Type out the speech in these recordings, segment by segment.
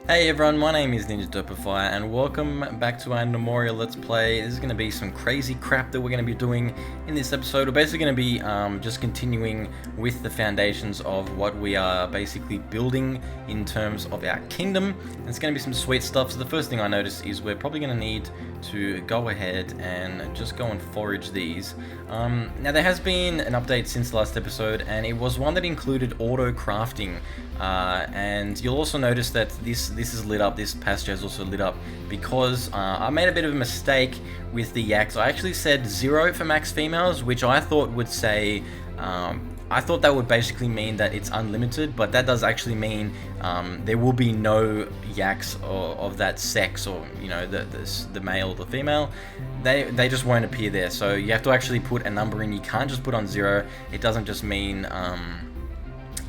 Hey everyone, my name is Derpify and welcome back to our Gnomoria Let's Play. This is going to be some crazy crap that we're going to be doing in this episode. We're basically going to be just continuing with the foundations of what we are basically building in terms of our kingdom. It's going to be some sweet stuff. So the first thing I noticed is we're probably going to need to go ahead and just go and forage these. Now there has been an update since the last episode, and it was one that included auto crafting. And you'll also notice that this is lit up, this pasture is also lit up because I made a bit of a mistake with the yaks. I actually said 0 for max females, which I thought would say, I thought that would basically mean that it's unlimited, but that does actually mean there will be no yaks of that sex, or you know, the male or the female. They just won't appear there, so you have to actually put a number in. You can't just put on 0. It doesn't just mean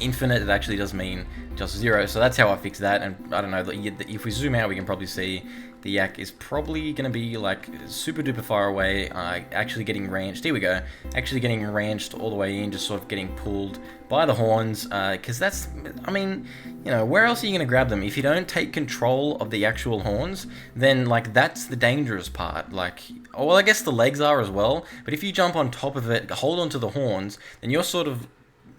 infinite, it actually does mean just 0. So that's how I fixed that. And I don't know, if we zoom out we can probably see the yak is probably going to be like super duper far away, actually getting ranged. Here we go, actually getting ranged all the way in, just sort of getting pulled by the horns, because that's, I mean, you know, where else are you going to grab them? If you don't take control of the actual horns, then like that's the dangerous part. Like, well, I guess the legs are as well, but if you jump on top of it, hold onto the horns, then you're sort of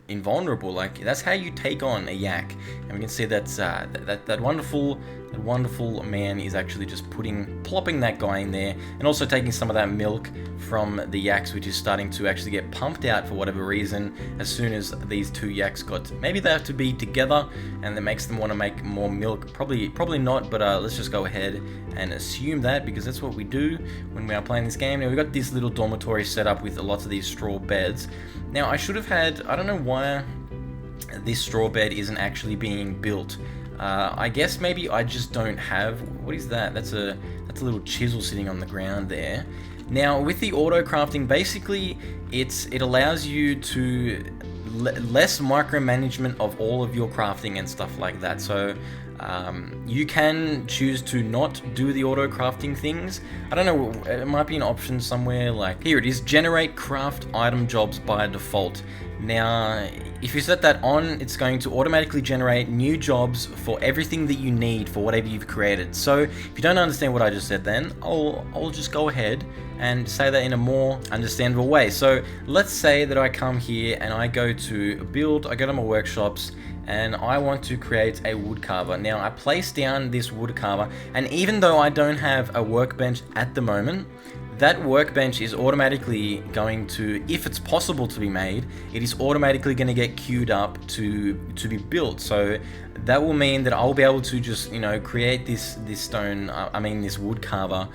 invulnerable. Like, that's how you take on a yak. And we can see that's that wonderful man is actually just plopping that guy in there, and also taking some of that milk from the yaks, which is starting to actually get pumped out for whatever reason as soon as these two yaks got, maybe they have to be together and that makes them want to make more milk. Probably not, but let's just go ahead and assume that, because that's what we do when we are playing this game. Now we've got this little dormitory set up with lots of these straw beds. Now I should have had, I don't know why this straw bed isn't actually being built. I guess maybe I just don't have, what is that? That's a little chisel sitting on the ground there. Now with the auto crafting, basically it allows you to less micromanagement of all of your crafting and stuff like that. So you can choose to not do the auto crafting things. I don't know, it might be an option somewhere, like here it is, generate craft item jobs by default. Now if you set that on, it's going to automatically generate new jobs for everything that you need for whatever you've created. So if you don't understand what I just said, then I'll just go ahead and say that in a more understandable way. So let's say that I come here and I go to build, I go to my workshops, and I want to create a wood carver. Now I place down this wood carver, and even though I don't have a workbench at the moment, that workbench is automatically going to, if it's possible to be made, it is automatically going to get queued up to be built. So that will mean that I'll be able to just, you know, create this stone, this wood carver,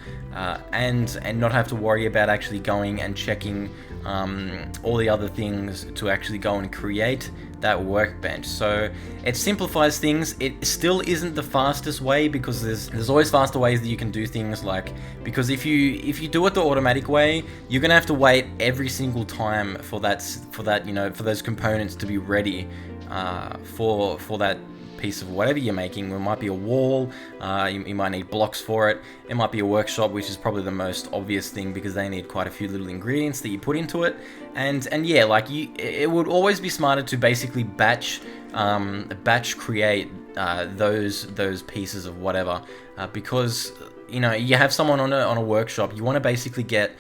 and not have to worry about actually going and checking all the other things to actually go and create that workbench. So it simplifies things. It still isn't the fastest way, because there's always faster ways that you can do things, like, because if you do it the automatic way, you're gonna have to wait every single time for that you know, for those components to be ready for that piece of whatever you're making. It might be a wall, you might need blocks for it. It might be a workshop, which is probably the most obvious thing, because they need quite a few little ingredients that you put into it. And yeah, like, it would always be smarter to basically batch create those pieces of whatever, because you know, you have someone on a workshop, you want to basically get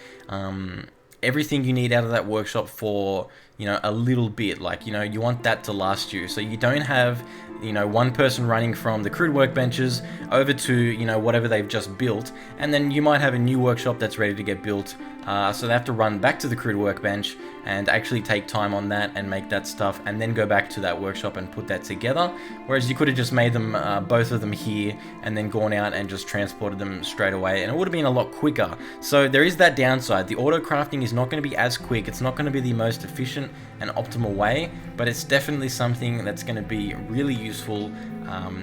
everything you need out of that workshop for, you know, a little bit. Like, you know, you want that to last you, so you don't have, you know, one person running from the crude workbenches over to, you know, whatever they've just built, and then you might have a new workshop that's ready to get built, so they have to run back to the crude workbench and actually take time on that and make that stuff, and then go back to that workshop and put that together. Whereas you could have just made them, both of them here, and then gone out and just transported them straight away, and it would have been a lot quicker. So there is that downside. The auto crafting is not going to be as quick, it's not going to be the most efficient and optimal way, but it's definitely something that's going to be really useful.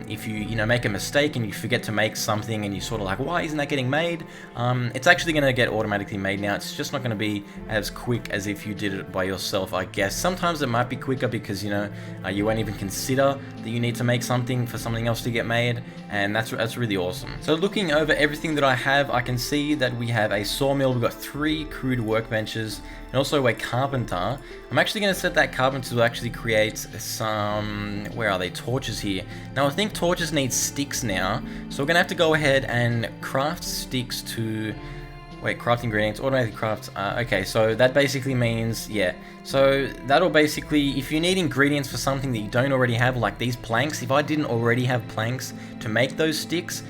If you know, make a mistake and you forget to make something and you sort of like, why isn't that getting made? It's actually going to get automatically made now. It's just not going to be as quick as if you did it by yourself, I guess. Sometimes it might be quicker because, you know, you won't even consider that you need to make something for something else to get made, and that's really awesome. So looking over everything that I have, I can see that we have a sawmill, we've got 3 crude workbenches, and also a carpenter. I'm actually going to set that carpenter to actually create some, where are they, torches here. Now I think torches need sticks now, so we're gonna have to go ahead and craft sticks to... Wait, craft ingredients, automated crafts. Okay, so that basically means, yeah. So that'll basically, if you need ingredients for something that you don't already have, like these planks, if I didn't already have planks to make those sticks,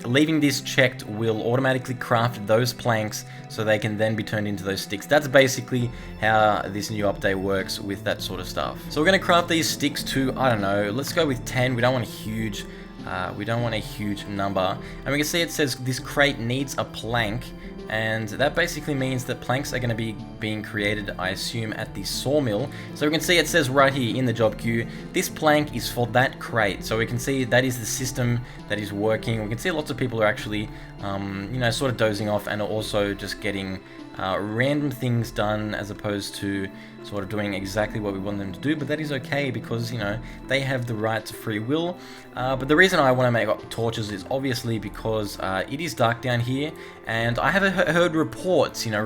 leaving this checked will automatically craft those planks so they can then be turned into those sticks. That's basically how this new update works with that sort of stuff. So we're going to craft these sticks to, I don't know, let's go with 10. We don't want a huge number. And we can see it says this crate needs a plank, and that basically means that planks are going to be being created, I assume, at the sawmill. So we can see it says right here in the job queue, this plank is for that crate. So we can see that is the system that is working. We can see lots of people are actually, you know, sort of dozing off and also just getting random things done as opposed to sort of doing exactly what we want them to do, but that is okay because, you know, they have the right to free will. But the reason I want to make up torches is obviously because it is dark down here, and I have heard reports, you know,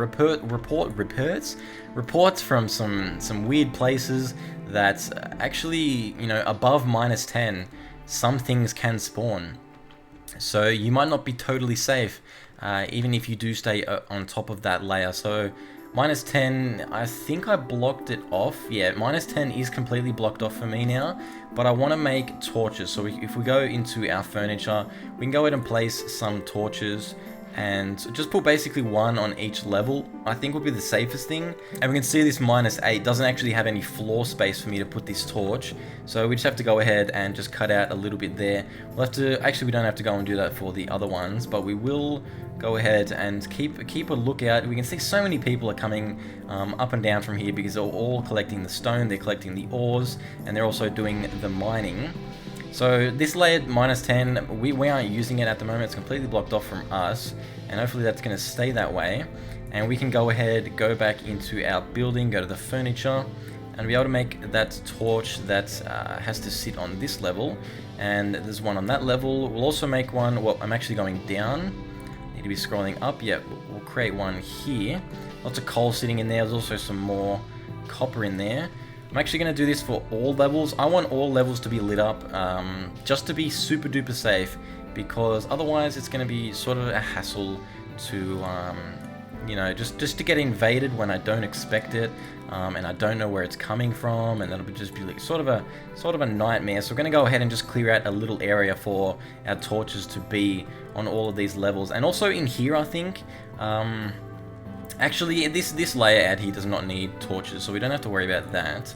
reports from some weird places that actually, you know, above -10, some things can spawn. So you might not be totally safe, even if you do stay on top of that layer. So -10, I think I blocked it off. Yeah, -10 is completely blocked off for me now, but I want to make torches. So if we go into our furniture, we can go ahead and place some torches and just put basically one on each level. I think would be the safest thing. And we can see this -8 doesn't actually have any floor space for me to put this torch, so we just have to go ahead and just cut out a little bit there. We'll have to, actually we don't have to go and do that for the other ones, but we will go ahead and keep a lookout. We can see so many people are coming up and down from here because they're all collecting the stone, they're collecting the ores, and they're also doing the mining. So this layer -10, we aren't using it at the moment. It's completely blocked off from us, and hopefully that's going to stay that way. And we can go ahead, go back into our building, go to the furniture, and be able to make that torch that has to sit on this level. And there's one on that level. We'll also make one, well, I'm actually going down. Need to be scrolling up. Yeah, we'll create one here. Lots of coal sitting in there. There's also some more copper in there. I'm actually going to do this for all levels. I want all levels to be lit up, just to be super duper safe, because otherwise it's going to be sort of a hassle to, you know, just to get invaded when I don't expect it, and I don't know where it's coming from, and that'll just be like sort of a nightmare. So we're going to go ahead and just clear out a little area for our torches to be on all of these levels, and also in here I think. Actually, this layer out here does not need torches, so we don't have to worry about that.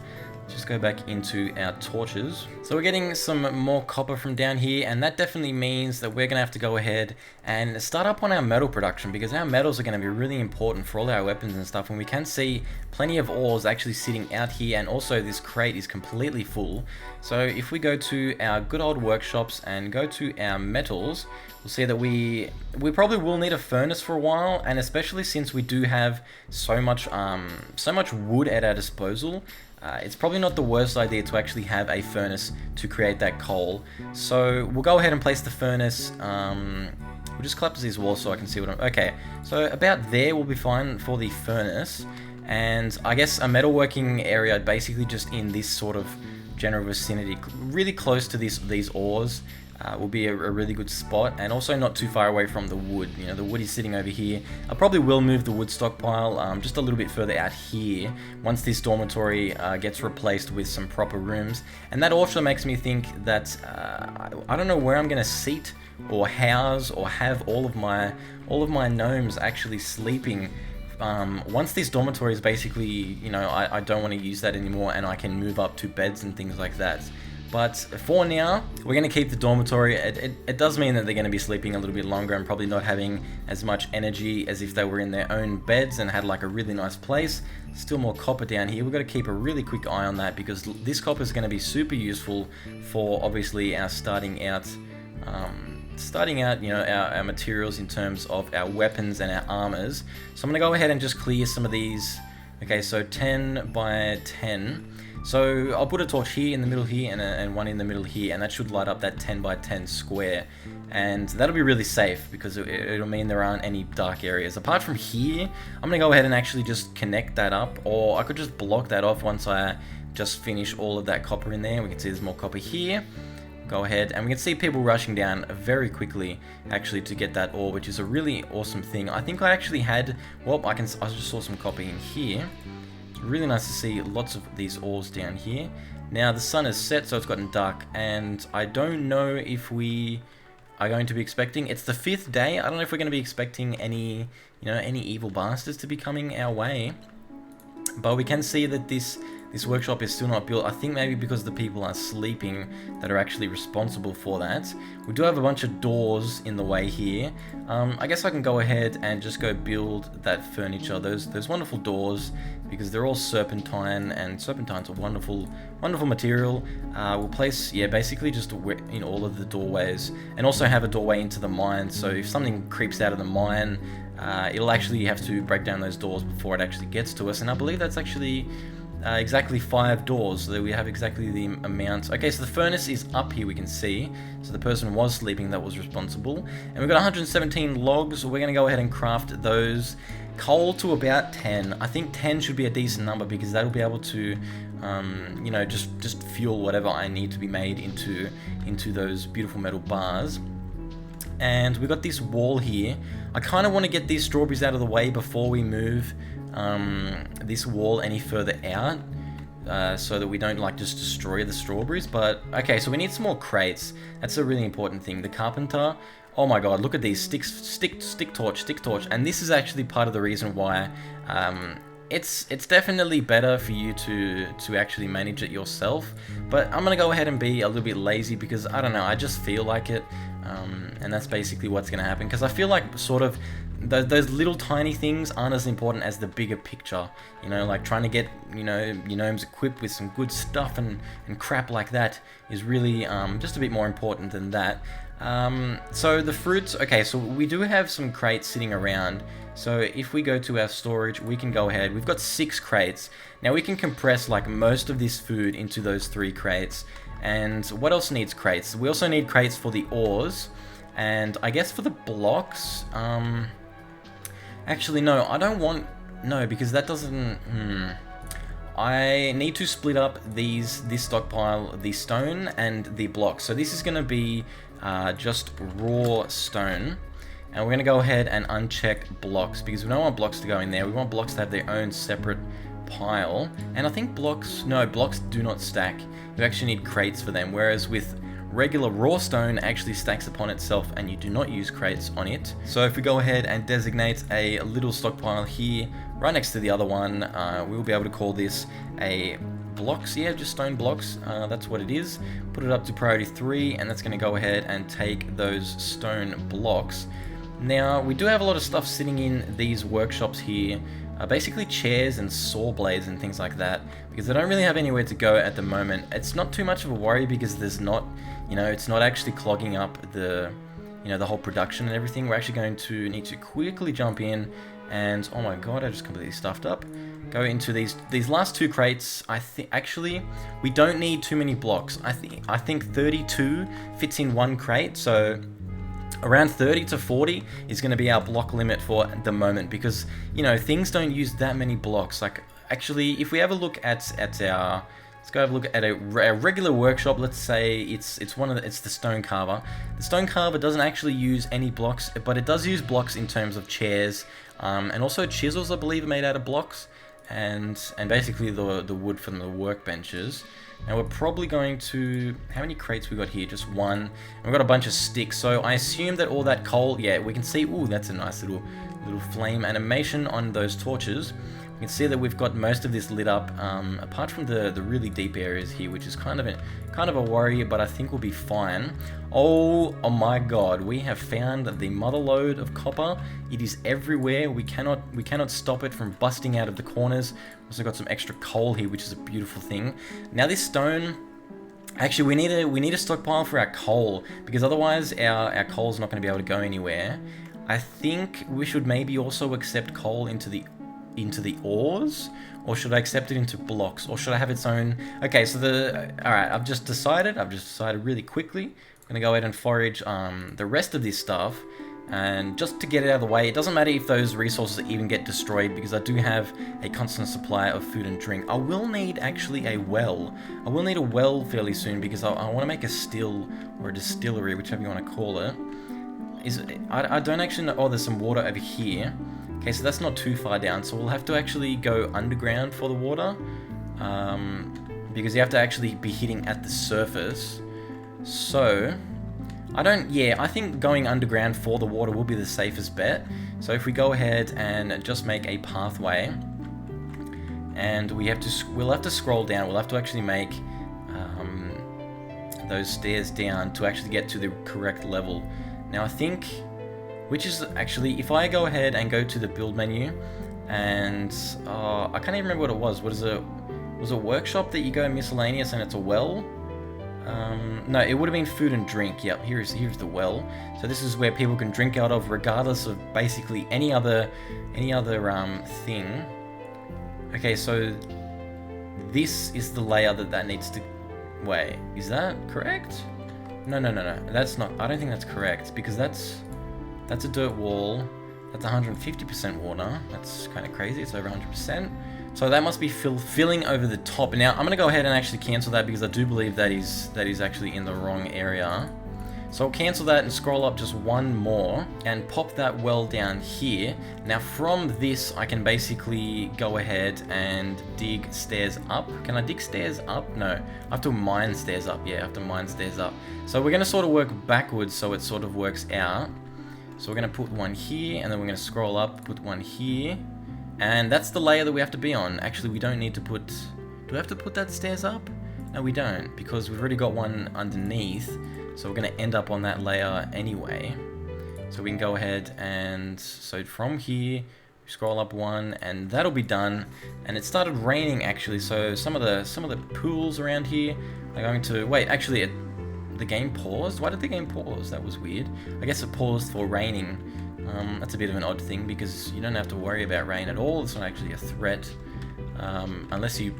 Just go back into our torches. So we're getting some more copper from down here, and that definitely means that we're going to have to go ahead and start up on our metal production, because our metals are going to be really important for all our weapons and stuff, and we can see plenty of ores actually sitting out here, and also this crate is completely full. So if we go to our good old workshops and go to our metals, we'll see that we probably will need a furnace for a while, and especially since we do have so much wood at our disposal, it's probably not the worst idea to actually have a furnace to create that coal. So we'll go ahead and place the furnace. We'll just collapse these walls so I can see what I'm... Okay, so about there will be fine for the furnace. And I guess a metalworking area basically just in this sort of general vicinity, really close to these ores. Will be a really good spot, and also not too far away from the wood. You know, the wood is sitting over here. I probably will move the wood stockpile just a little bit further out here once this dormitory gets replaced with some proper rooms. And that also makes me think that I don't know where I'm gonna seat or house or have all of my gnomes actually sleeping. Once this dormitory is basically, you know, I don't want to use that anymore, and I can move up to beds and things like that. But for now, we're going to keep the dormitory. It does mean that they're going to be sleeping a little bit longer and probably not having as much energy as if they were in their own beds and had like a really nice place. Still more copper down here. We've got to keep a really quick eye on that, because this copper is going to be super useful for obviously our starting out, you know, our materials in terms of our weapons and our armors. So I'm going to go ahead and just clear some of these. Okay, so 10 by 10. So I'll put a torch here in the middle here and one in the middle here, and that should light up that 10 by 10 square, and that'll be really safe because it'll mean there aren't any dark areas. Apart from here, I'm gonna go ahead and actually just connect that up, or I could just block that off once I just finish all of that copper in there. We can see there's more copper here. go ahead, and we can see people rushing down very quickly actually to get that ore, which is a really awesome thing. I think I actually had, well, I just saw some copper in here. It's really nice to see lots of these ores down here. Now the sun is set, so it's gotten dark, and I don't know if we are going to be expecting, it's the 5th day, I don't know if we're going to be expecting any, any evil bastards to be coming our way. But we can see that this workshop is still not built. I think maybe because the people are sleeping that are actually responsible for that. We do have a bunch of doors in the way here. I guess I can go ahead and just go build that furniture. Those wonderful doors, because they're all serpentine, and serpentine's a wonderful material. We'll place, basically just in all of the doorways, and also have a doorway into the mine. So if something creeps out of the mine, it'll actually have to break down those doors before it actually gets to us. And I believe that's actually exactly 5 doors, so that we have exactly the amount. Okay, so the furnace is up here, we can see. So the person was sleeping that was responsible. And we've got 117 logs. We're going to go ahead and craft those. Coal to about 10. I think 10 should be a decent number, because that'll be able to, just fuel whatever I need to be made into those beautiful metal bars. And we've got this wall here. I kind of want to get these strawberries out of the way before we move this wall any further out, so that we don't just destroy the strawberries. But okay, so we need some more crates. That's a really important thing. The carpenter, oh my god, look at these stick torch, and this is actually part of the reason why it's definitely better for you to actually manage it yourself. But I'm gonna go ahead and be a little bit lazy, because I don't know, I just feel like it. And that's basically what's going to happen, because I feel like sort of those little tiny things aren't as important as the bigger picture, like trying to get your gnomes equipped with some good stuff and crap like that is really just a bit more important than that. So the fruits, okay, so we do have some crates sitting around. So if we go to our storage, we can go ahead, we've got 6 crates. Now we can compress most of this food into those 3 crates. And what else needs crates? We also need crates for the ores, and I guess for the blocks, actually no, I don't want, no, because that doesn't, I need to split up this stockpile, the stone and the blocks. So this is going to be just raw stone, and we're going to go ahead and uncheck blocks, because we don't want blocks to go in there. We want blocks to have their own separate pile. And I think blocks do not stack. You actually need crates for them, whereas with regular raw stone actually stacks upon itself, and you do not use crates on it. So if we go ahead and designate a little stockpile here right next to the other one, we will be able to call this a blocks, just stone blocks, that's what it is. Put it up to priority 3, and that's going to go ahead and take those stone blocks. Now we do have a lot of stuff sitting in these workshops here, basically chairs and saw blades and things like that, because I don't really have anywhere to go at the moment. It's not too much of a worry, because there's not, it's not actually clogging up the whole production and everything. We're actually going to need to quickly jump in, and oh my god, I just completely stuffed up. Go into these last 2 crates. I think actually we don't need too many blocks. I think 32 fits in 1 crate, so around 30 to 40 is going to be our block limit for the moment, because things don't use that many blocks. Actually, if we have a look at our, let's go have a look at a regular workshop. Let's say it's the stone carver. The stone carver doesn't actually use any blocks, but it does use blocks in terms of chairs, and also chisels, I believe, are made out of blocks, and basically the wood from the workbenches. Now we're probably going to, how many crates we got here? Just 1. And we've got a bunch of sticks, so I assume that all that coal, we can see, ooh, that's a nice little flame animation on those torches. We can see that we've got most of this lit up, apart from the really deep areas here, which is kind of a worry, but I think we'll be fine. Oh my god, we have found the mother lode of copper. It is everywhere. We cannot stop it from busting out of the corners. Also got some extra coal here, which is a beautiful thing. Now this stone, actually we need a stockpile for our coal, because otherwise our coal's not going to be able to go anywhere. I think we should maybe also accept coal into the ores, or should I accept it into blocks, or should I have its own? Okay, so alright, I've just decided really quickly. I'm gonna go ahead and forage the rest of this stuff, And just to get it out of the way, it doesn't matter if those resources even get destroyed, because I do have a constant supply of food and drink. I will need actually a well. I will need a well fairly soon, because I want to make a still or a distillery, whichever you want to call it. I don't actually know. Oh, there's some water over here. Okay, so that's not too far down, so we'll have to actually go underground for the water, because you have to actually be hitting at the surface. So I think going underground for the water will be the safest bet. So if we go ahead and just make a pathway, and we'll have to scroll down. We'll have to actually make those stairs down to actually get to the correct level. Now I think, which is actually, if I go ahead and go to the build menu, and I can't even remember what it was. Was it workshop that you go miscellaneous and it's a well? No, it would have been food and drink. Yep, here's the well. So this is where people can drink out of, regardless of basically any other thing. Okay, so this is the layer that needs to. Wait, is that correct? No. That's not. I don't think that's correct, because that's a dirt wall. That's 150% water. That's kind of crazy. It's over 100%. So that must be filling over the top. Now I'm going to go ahead and actually cancel that, because I do believe that is actually in the wrong area. So I'll cancel that and scroll up just one more and pop that well down here. Now from this I can basically go ahead and dig stairs up. Can I dig stairs up? No. I have to mine stairs up. Yeah, I have to mine stairs up. So we're going to sort of work backwards so it sort of works out. So we're going to put one here, and then we're going to scroll up, put one here. And that's the layer that we have to be on. Actually, we don't need to put... Do we have to put that stairs up? No, we don't, because we've already got one underneath. So we're going to end up on that layer anyway. So we can go ahead and... So from here, scroll up one, and that'll be done. And it started raining, actually. So some of the pools around here are going to... Wait, actually, the game paused? Why did the game pause? That was weird. I guess it paused for raining. That's a bit of an odd thing, because you don't have to worry about rain at all. It's not actually a threat, unless you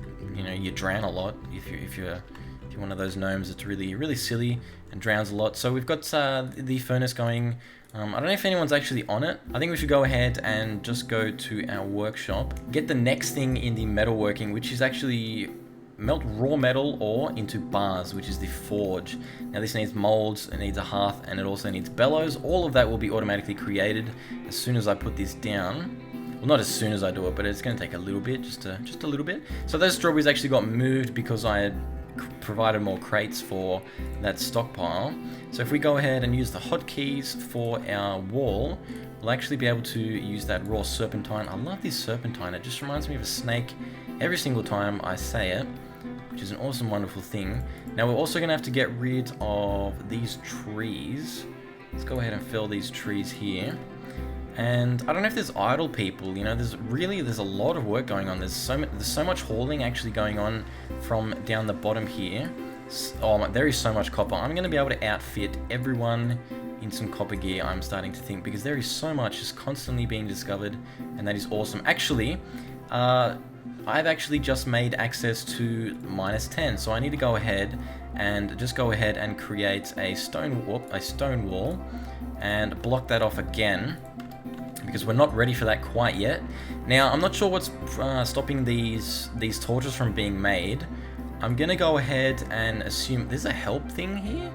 drown a lot. If you're one of those gnomes that's really silly and drowns a lot. So we've got the furnace going. I don't know if anyone's actually on it. I think we should go ahead and just go to our workshop, get the next thing in the metalworking, which is actually melt raw metal ore into bars, which is the forge. Now this needs molds, it needs a hearth, and it also needs bellows. All of that will be automatically created as soon as I put this down. Well, not as soon as I do it, but it's going to take a little bit, just a little bit. So those strawberries actually got moved because I had provided more crates for that stockpile. So if we go ahead and use the hotkeys for our wall, we'll actually be able to use that raw serpentine. I love this serpentine. It just reminds me of a snake every single time I say it, which is an awesome, wonderful thing. Now we're also going to have to get rid of these trees. Let's go ahead and fill these trees here. And I don't know if there's idle people, you know, there's a lot of work going on. There's so much hauling actually going on from down the bottom here. Oh, there is so much copper. I'm going to be able to outfit everyone in some copper gear, I'm starting to think, because there is so much just constantly being discovered, and that is awesome. Actually, I've actually just made access to -10, so I need to go ahead and create a stone wall and block that off again, because we're not ready for that quite yet. Now, I'm not sure what's stopping these torches from being made. I'm gonna go ahead and assume there's a help thing here.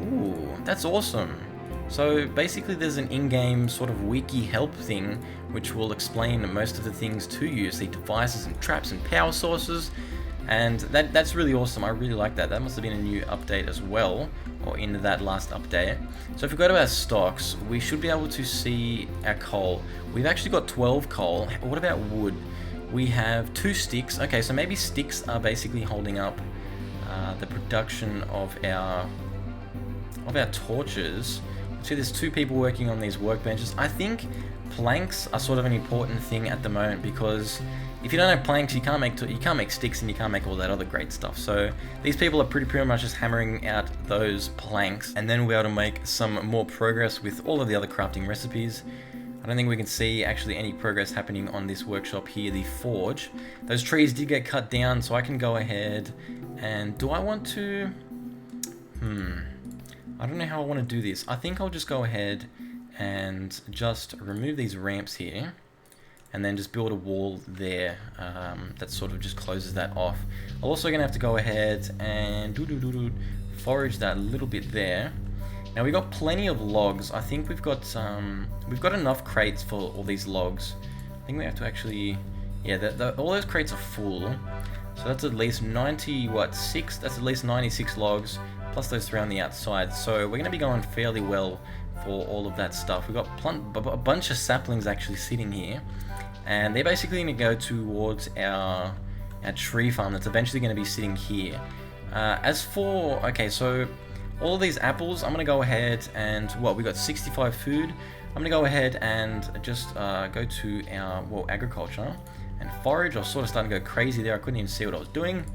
Ooh, that's awesome. So basically there's an in-game sort of wiki help thing which will explain most of the things to you, see devices and traps and power sources, and that's really awesome. I really like that. That must have been a new update as well, or in that last update. So if we go to our stocks, we should be able to see our coal. We've actually got 12 coal. What about wood? We have 2 sticks. Okay, so maybe sticks are basically holding up the production of our torches. See, there's 2 people working on these workbenches. I think planks are sort of an important thing at the moment, because if you don't have planks, you can't make sticks, and you can't make all that other great stuff. So these people are pretty much just hammering out those planks, and then we'll be able to make some more progress with all of the other crafting recipes. I don't think we can see actually any progress happening on this workshop here, the forge. Those trees did get cut down, so I can go ahead and... Do I want to... I don't know how I want to do this. I think I'll just go ahead and just remove these ramps here, and then just build a wall there that sort of just closes that off. I'm also gonna have to go ahead and forage that a little bit there. Now we got plenty of logs. I think we've got enough crates for all these logs. I think we have to actually, yeah, all those crates are full. So that's at least 96. That's at least 96 logs plus those 3 on the outside. So we're gonna be going fairly well for all of that stuff. We've got a bunch of saplings actually sitting here, and they're basically gonna go towards our tree farm that's eventually gonna be sitting here. As for, okay, so all of these apples, I'm gonna go ahead and, we got 65 food. I'm gonna go ahead and just go to our, agriculture and forage. I was sort of starting to go crazy there. I couldn't even see what I was doing.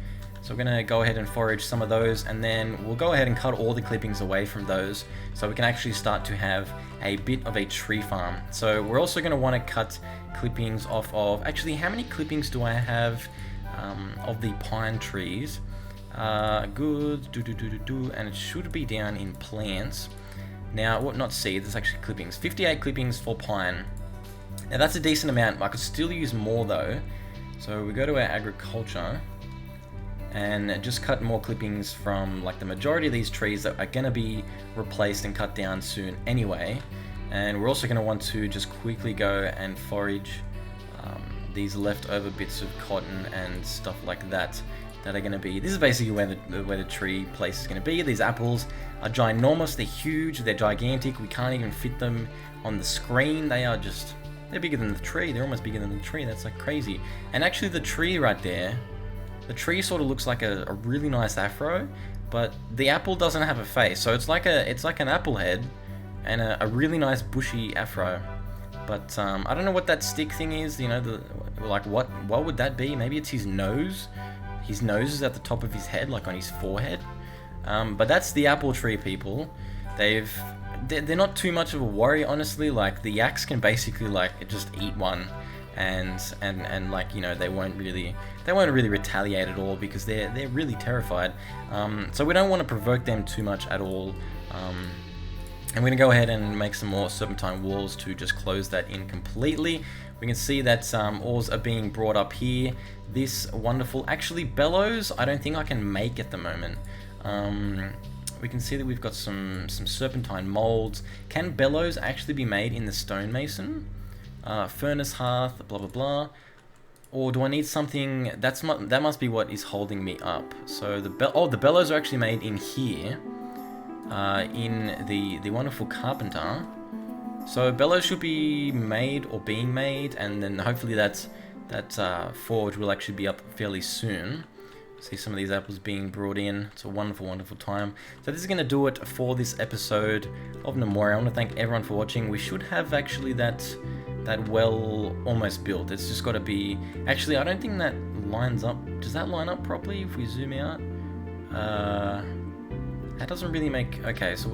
So we're gonna go ahead and forage some of those, and then we'll go ahead and cut all the clippings away from those so we can actually start to have a bit of a tree farm. So we're also gonna wanna cut clippings off of, actually, how many clippings do I have of the pine trees? Good, and it should be down in plants. Now, not seeds, it's actually clippings. 58 clippings for pine. Now that's a decent amount. I could still use more though. So we go to our agriculture and just cut more clippings from like the majority of these trees that are gonna be replaced and cut down soon anyway. And we're also gonna want to just quickly go and forage these leftover bits of cotton and stuff like that are going to be, this is basically where the tree place is going to be. These apples are ginormous, they're huge, they're gigantic, we can't even fit them on the screen. They're bigger than the tree, they're almost bigger than the tree, that's like crazy. And actually the tree right there, the tree sort of looks like a really nice afro, but the apple doesn't have a face, so it's like an apple head and a really nice bushy afro. But I don't know what that stick thing is, you know, what would that be? Maybe it's his nose. His nose is at the top of his head, like on his forehead. But that's the apple tree, people. They're not too much of a worry, honestly. Like the yaks can basically like just eat one, and like, you know, they won't really retaliate at all because they're really terrified. So we don't want to provoke them too much at all. I'm going to go ahead and make some more serpentine walls to just close that in completely. We can see that ores are being brought up here. This wonderful, actually bellows, I don't think I can make at the moment. We can see that we've got some serpentine molds. Can bellows actually be made in the stonemason? Furnace hearth, blah blah blah. Or do I need something, that must be what is holding me up. So the bellows are actually made in here. In the wonderful carpenter. So bellows should be made or being made, and then hopefully that forge will actually be up fairly soon. See some of these apples being brought in. It's a wonderful, wonderful time. So this is going to do it for this episode of Gnomoria. I want to thank everyone for watching. We should have actually that well almost built. It's just got to be, actually I don't think that lines up. Does that line up properly if we zoom out? That doesn't really make... Okay, so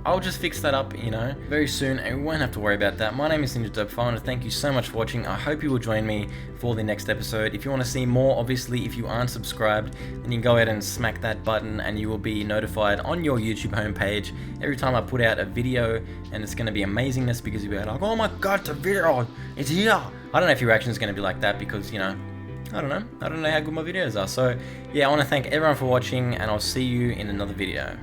I'll just fix that up, you know, very soon, and we won't have to worry about that. My name is Derpify, and thank you so much for watching. I hope you will join me for the next episode. If you want to see more, obviously, if you aren't subscribed, then you can go ahead and smack that button, and you will be notified on your YouTube homepage every time I put out a video, and it's going to be amazingness because you'll be like, oh my god, the video, it's here. I don't know if your reaction is going to be like that because, you know, I don't know how good my videos are. So yeah, I want to thank everyone for watching, and I'll see you in another video.